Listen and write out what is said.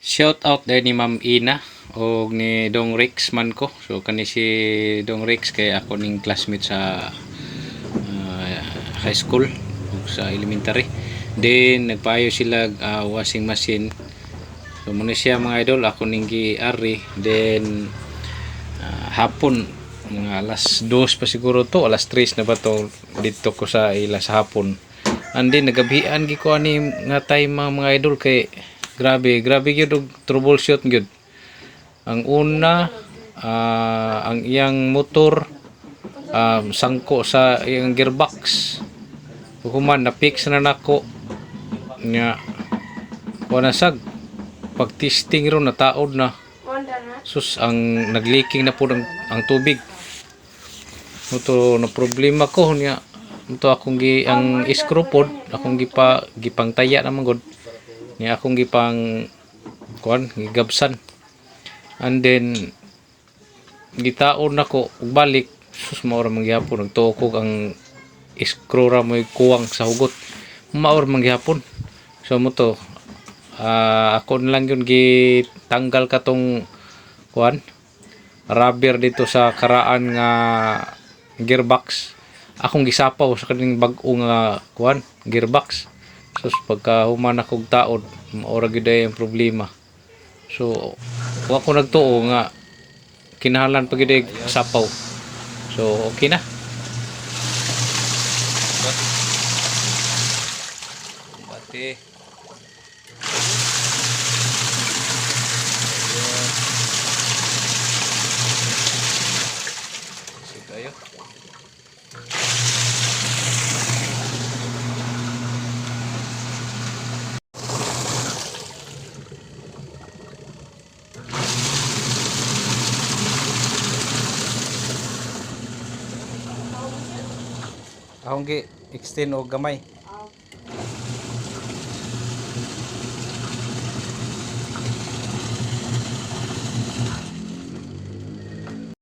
Shout out there ni Ma'am Ina o ni Dong Rex man ko. So kani si Dong Rex kay ako ning classmate sa high school o sa elementary. Then nagpayo sila washing machine. So muna siya mga idol, ako ning gi-ari. Then hapon mga alas 2 pa siguro to, alas 3 na ba to dito ko sa ila sa hapon. And then nagabihan gi ko ani nga time mga idol kay grabe gyud troubleshoot gyud. Ang una ang iyang motor sangko sa iyang gearbox. Human na fix na nako nya wala sag pag testing ro na taod na sus ang nagleaking na po ang tubig. Ito na problema ko niya. Ito akong ang screw pod akong gipangtaya naman god. Niya akong gipang gigabsan. And then gitaon nako ug balik sus mao ra mangyapon nagtukog ang screw ra moy kuwang sa hugot. Mao ra mangyapon. So mo to ako lang yun gitanggal katong rubber dito sa karaan nga gearbox. Akong gisapaw sa kaning bag-o nga gearbox. So pagka human akong taod maura gyud ang problema. So wa ko nagtuo nga kinahanglan pa gyud sapaw. So okay na. Pati tayo. Akong gi extend og gamay.